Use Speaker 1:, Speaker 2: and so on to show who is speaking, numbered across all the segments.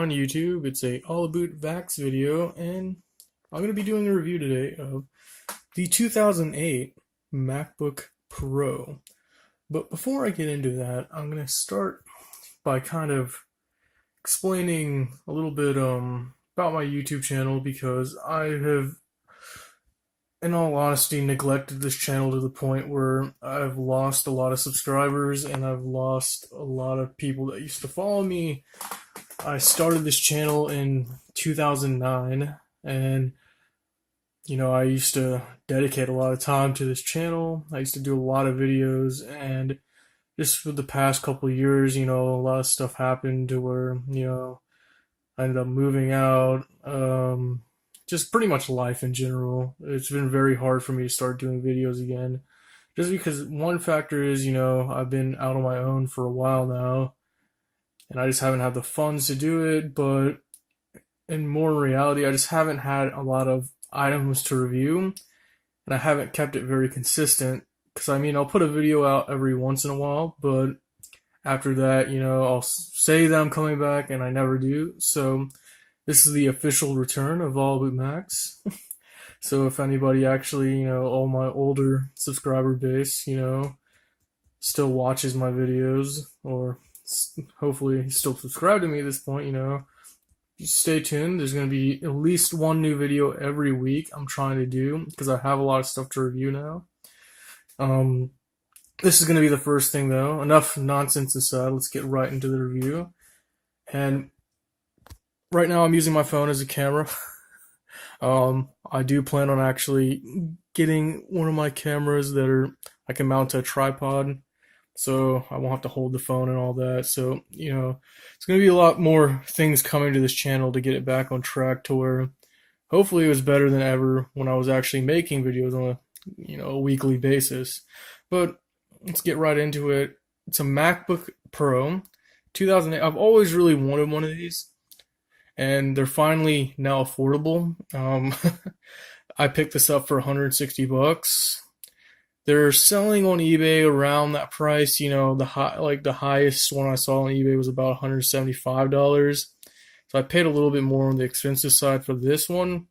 Speaker 1: on YouTube. It's a AllAbootMacs video, and I'm going to be doing a review today of the 2008 MacBook Pro. But before I get into that, I'm going to start by kind of explaining a little bit about my YouTube channel, because I have, in all honesty, neglected this channel to the point where I've lost a lot of subscribers and I've lost a lot of people that used to follow me. I started this channel in 2009, and I used to dedicate a lot of time to this channel. I used to do a lot of videos, and just for the past couple of years, a lot of stuff happened to where, I ended up moving out. Just pretty much life in general. It's been very hard for me to start doing videos again. Just because one factor is, I've been out on my own for a while now, and I just haven't had the funds to do it. But in more reality, I just haven't had a lot of items to review, and I haven't kept it very consistent. Because I'll put a video out every once in a while, but after that, I'll say that I'm coming back, and I never do. So this is the official return of AllAbootMacs. So if anybody actually, all my older subscriber base, still watches my videos, or hopefully still subscribe to me at this point, stay tuned. There's going to be at least one new video every week I'm trying to do, because I have a lot of stuff to review now. This is going to be the first thing, though. Enough nonsense aside, let's get right into the review. And right now I'm using my phone as a camera. I do plan on actually getting one of my cameras that I can mount to a tripod, so I won't have to hold the phone and all that. So, it's going to be a lot more things coming to this channel to get it back on track to where hopefully it was better than ever when I was actually making videos on a weekly basis. But let's get right into it. It's a MacBook Pro 2008. I've always really wanted one of these, and they're finally now affordable. I picked this up for $160. They're selling on eBay around that price. The highest one I saw on eBay was about $175. So I paid a little bit more on the expensive side for this one.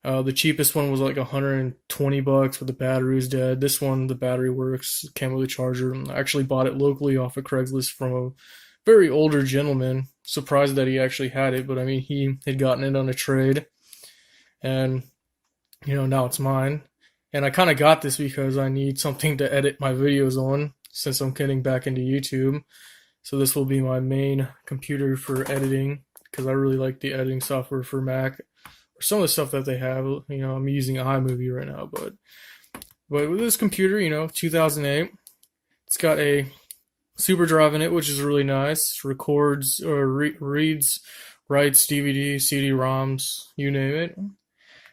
Speaker 1: The cheapest one was like $120, but the battery was dead. This one, the battery works, came with a charger. I actually bought it locally off of Craigslist from a very older gentleman. Surprised that he actually had it, but he had gotten it on a trade, and now it's mine. And I kind of got this because I need something to edit my videos on, since I'm getting back into YouTube. So this will be my main computer for editing, because I really like the editing software for Mac, or some of the stuff that they have. I'm using iMovie right now, but with this computer, 2008, it's got a super drive in it, which is really nice. Records or reads, writes DVD, CD-ROMs, you name it.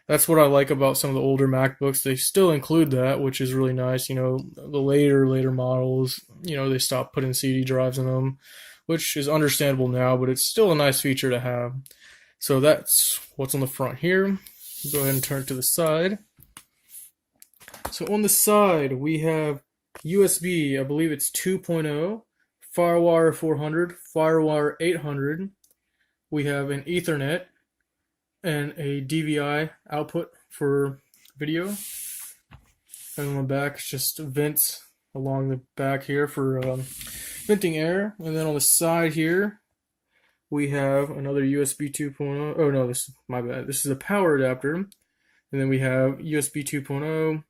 Speaker 1: That's what I like about some of the older MacBooks. They still include that, which is really nice. The later models, they stopped putting CD drives in them, which is understandable now, but it's still a nice feature to have. So that's what's on the front here. Go ahead and turn it to the side. So on the side, we have USB, I believe it's 2.0, firewire 400, firewire 800. We have an Ethernet and a DVI output for video. And on the back, it's just vents along the back here for venting air. And then on the side here, we have another USB 2.0. Oh no, this is my bad. This is a power adapter. And then we have USB 2.0.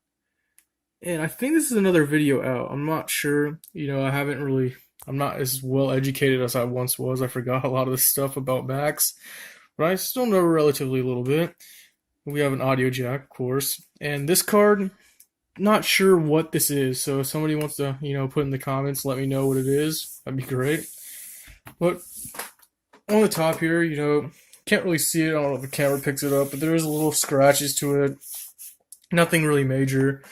Speaker 1: And I think this is another video out. I'm not sure. I'm not as well educated as I once was. I forgot a lot of the stuff about Macs, but I still know relatively a little bit. We have an audio jack, of course. And this card, not sure what this is. So if somebody wants to, put in the comments, let me know what it is. That'd be great. But on the top here, can't really see it. I don't know if the camera picks it up, but there is a little scratches to it. Nothing really major.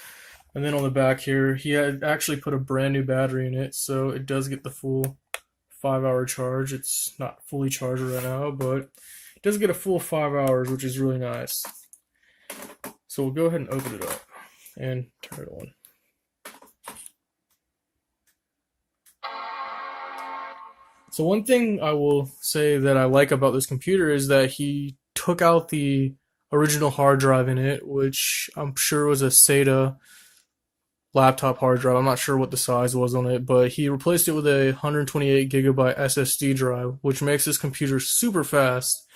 Speaker 1: And then on the back here, he had actually put a brand new battery in it, so it does get the full 5-hour charge. It's not fully charged right now, but it does get a full 5 hours, which is really nice. So we'll go ahead and open it up and turn it on. So one thing I will say that I like about this computer is that he took out the original hard drive in it, which I'm sure was a SATA laptop hard drive. I'm not sure what the size was on it, but he replaced it with a 128 gigabyte SSD drive, which makes this computer super fast.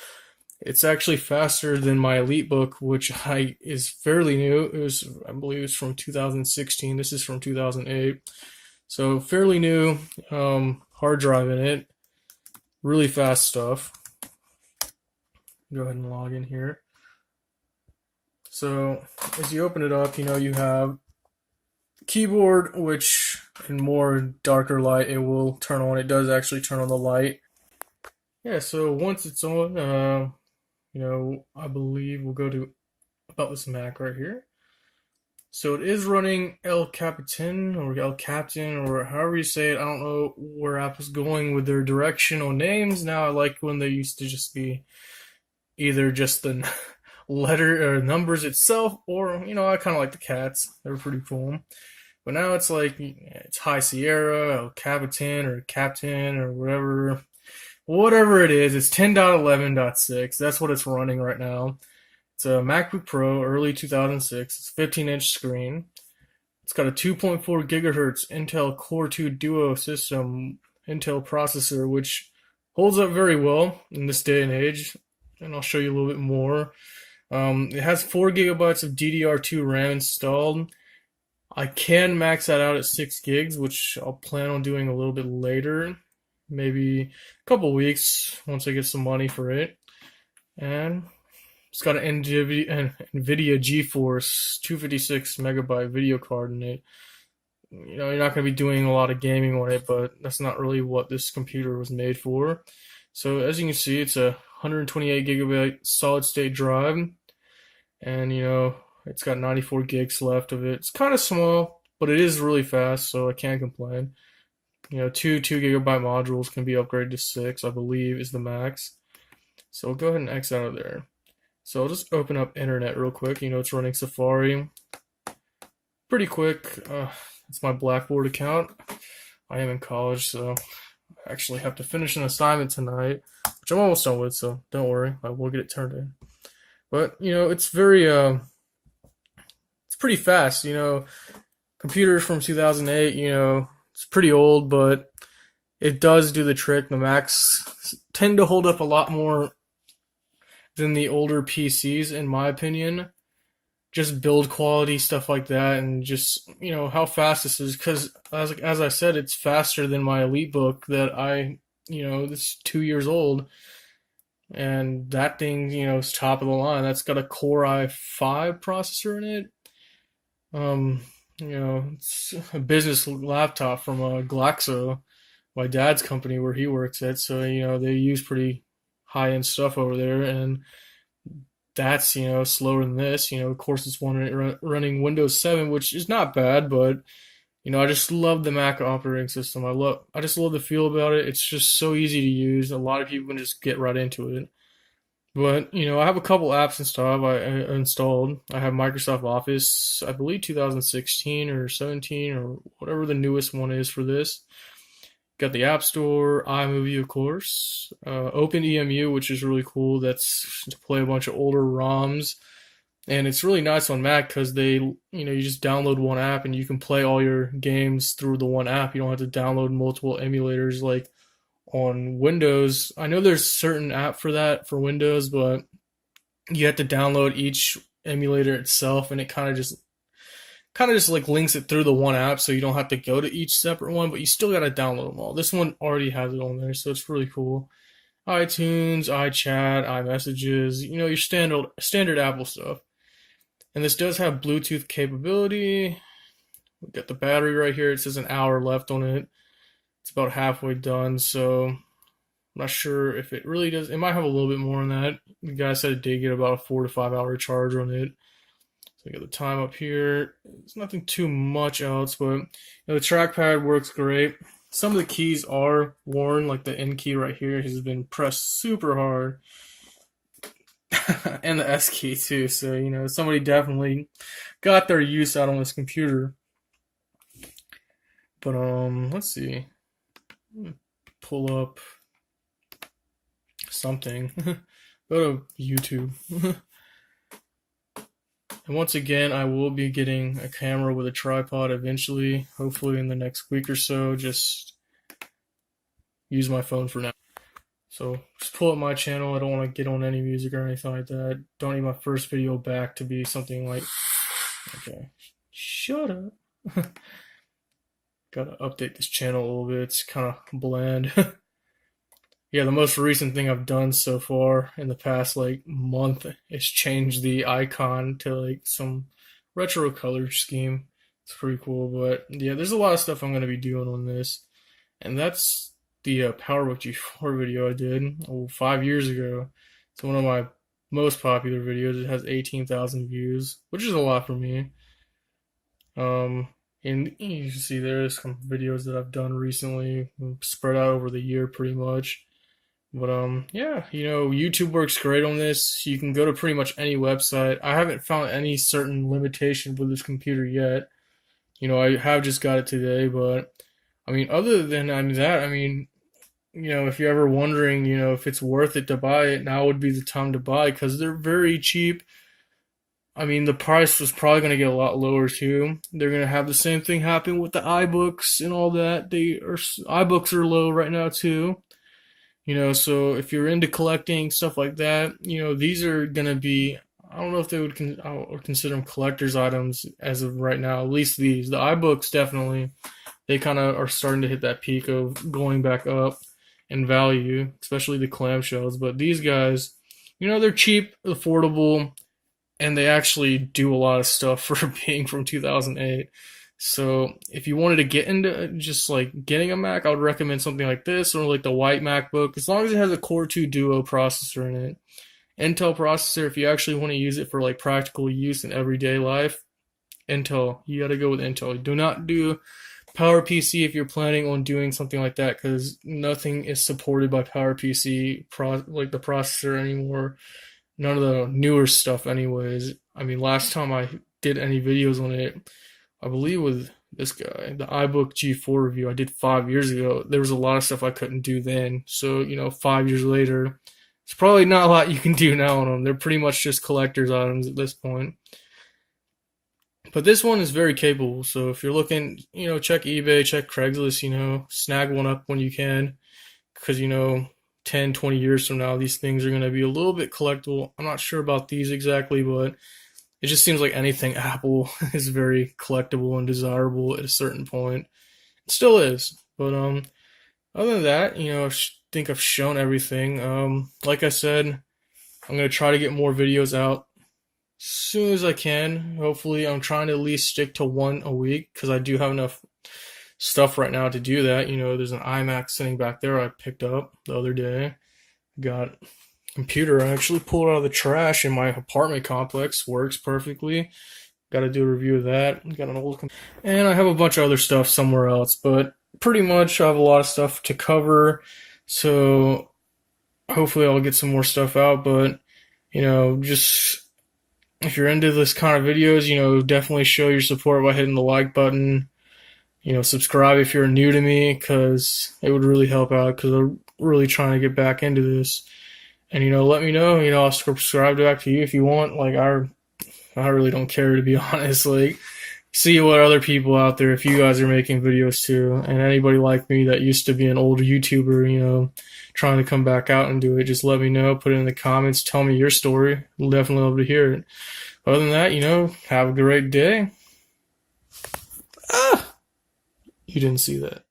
Speaker 1: It's actually faster than my EliteBook, which is fairly new. I believe it's from 2016. This is from 2008. So fairly new hard drive in it. Really fast stuff. Go ahead and log in here. So as you open it up, you have keyboard, which in more darker light it will turn on. It does actually turn on the light. Yeah, so once it's on, I believe we'll go to about this Mac right here. So it is running El Capitan or El Captain or however you say it. I don't know where Apple's going with their direction on names. Now I like when they used to just be either just the letter or numbers itself, or I kind of like the cats. They were pretty cool. But now it's like it's High Sierra, El Capitan or Captain or whatever it is. It's 10.11.6. That's what it's running right now. It's a MacBook Pro, early 2006. It's a 15-inch screen. It's got a 2.4 gigahertz Intel Core 2 Duo system, Intel processor, which holds up very well in this day and age. And I'll show you a little bit more. It has 4 gigabytes of DDR2 RAM installed. I can max that out at 6 gigs, which I'll plan on doing a little bit later. Maybe a couple weeks once I get some money for it. And it's got an NVIDIA GeForce 256 megabyte video card in it. You're not going to be doing a lot of gaming on it, but that's not really what this computer was made for. So as you can see, it's a 128 gigabyte solid state drive, and it's got 94 gigs left of it. It's kind of small, but it is really fast, so I can't complain. Two 2 gigabyte modules can be upgraded to 6, I believe, is the max. So I'll go ahead and X out of there. So I'll just open up internet real quick. It's running Safari. Pretty quick. It's my Blackboard account. I am in college, so I actually have to finish an assignment tonight, which I'm almost done with, so don't worry. I will get it turned in. But, it's very, it's pretty fast. Computers from 2008, it's pretty old, but it does do the trick. The Macs tend to hold up a lot more than the older PCs, in my opinion. Just build quality, stuff like that, and just, how fast this is. Because, as I said, it's faster than my EliteBook that this is 2 years old. And that thing, is top of the line. That's got a Core i5 processor in it. It's a business laptop from Glaxo, my dad's company where he works at. So, they use pretty high-end stuff over there, and that's, slower than this. Of course, it's running Windows 7, which is not bad, but, I just love the Mac operating system. I just love the feel about it. It's just so easy to use. A lot of people can just get right into it. But, I have a couple apps installed. I have Microsoft Office, I believe 2016 or 17 or whatever the newest one is for this. Got the App Store, iMovie, of course, OpenEMU, which is really cool. That's to play a bunch of older ROMs. And it's really nice on Mac because you just download one app and you can play all your games through the one app. You don't have to download multiple emulators like on Windows. I know there's a certain app for that for Windows, but you have to download each emulator itself, and it kind of just like links it through the one app, so you don't have to go to each separate one, but you still got to download them all. This one already has it on there, so it's really cool. iTunes, iChat, iMessages, your standard Apple stuff. And this does have Bluetooth capability. We've got the battery right here. It says an hour left on it. It's about halfway done, so I'm not sure if it really does. It might have a little bit more on that. The guy said it did get about a 4 to 5 hour charge on it. So I got the time up here. There's nothing too much else, but the trackpad works great. Some of the keys are worn, like the N key right here has been pressed super hard. And the S key too, so somebody definitely got their use out on this computer. But let's see. pull up something. Go to YouTube. And once again, I will be getting a camera with a tripod eventually, hopefully in the next week or so. Just use my phone for now. So just pull up my channel. I don't want to get on any music or anything like that. Don't need my first video back to be something like, okay, shut up. Gotta update this channel a little bit. It's kind of bland. Yeah, the most recent thing I've done so far in the past like month is change the icon to like some retro color scheme. It's pretty cool, but yeah, there's a lot of stuff I'm gonna be doing on this, and that's the PowerBook G4 video I did 5 years ago. It's one of my most popular videos. It has 18,000 views, which is a lot for me. And you can see there's some videos that I've done recently, spread out over the year pretty much. But yeah, YouTube works great on this. You can go to pretty much any website. I haven't found any certain limitation with this computer yet. I have just got it today, but I mean, other than that, I mean, if you're ever wondering, if it's worth it to buy it, now would be the time to buy because they're very cheap. I mean, the price was probably going to get a lot lower too. They're going to have the same thing happen with the iBooks and all that. iBooks are low right now too. So if you're into collecting stuff like that, these are going to be, I don't know if they would consider them collector's items as of right now, at least these. The iBooks definitely, they kind of are starting to hit that peak of going back up in value, especially the clamshells. But these guys, they're cheap, affordable, and they actually do a lot of stuff for being from 2008. So if you wanted to get into just like getting a Mac, I would recommend something like this or like the white MacBook, as long as it has a Core 2 Duo processor in it. Intel processor, if you actually want to use it for like practical use in everyday life, Intel, you got to go with Intel. Do not do PowerPC if you're planning on doing something like that, because nothing is supported by PowerPC, like the processor anymore. None of the newer stuff anyways. I mean, last time I did any videos on it, I believe with this guy, the iBook G4 review I did 5 years ago, there was a lot of stuff I couldn't do then. So, 5 years later, it's probably not a lot you can do now on them. They're pretty much just collector's items at this point. But this one is very capable. So if you're looking, check eBay, check Craigslist, snag one up when you can. Because, 10, 20 years from now, these things are going to be a little bit collectible. I'm not sure about these exactly, but it just seems like anything Apple is very collectible and desirable at a certain point. It still is. But other than that, I think I've shown everything. Like I said, I'm going to try to get more videos out as soon as I can. Hopefully, I'm trying to at least stick to one a week because I do have enough stuff right now to do that. There's an iMac sitting back there I picked up the other day. Got a computer I actually pulled out of the trash in my apartment complex. Works perfectly. Got to do a review of that. Got an old and I have a bunch of other stuff somewhere else, but pretty much I have a lot of stuff to cover. So hopefully I'll get some more stuff out, but just if you're into this kind of videos, definitely show your support by hitting the like button. Subscribe if you're new to me, because it would really help out, because I'm really trying to get back into this. And, let me know, I'll subscribe back to you if you want. Like, I really don't care, to be honest. Like, see what other people out there, if you guys are making videos too, and anybody like me that used to be an old YouTuber, trying to come back out and do it, just let me know, put it in the comments, tell me your story. I'll definitely love to hear it. Other than that, have a great day. You didn't see that.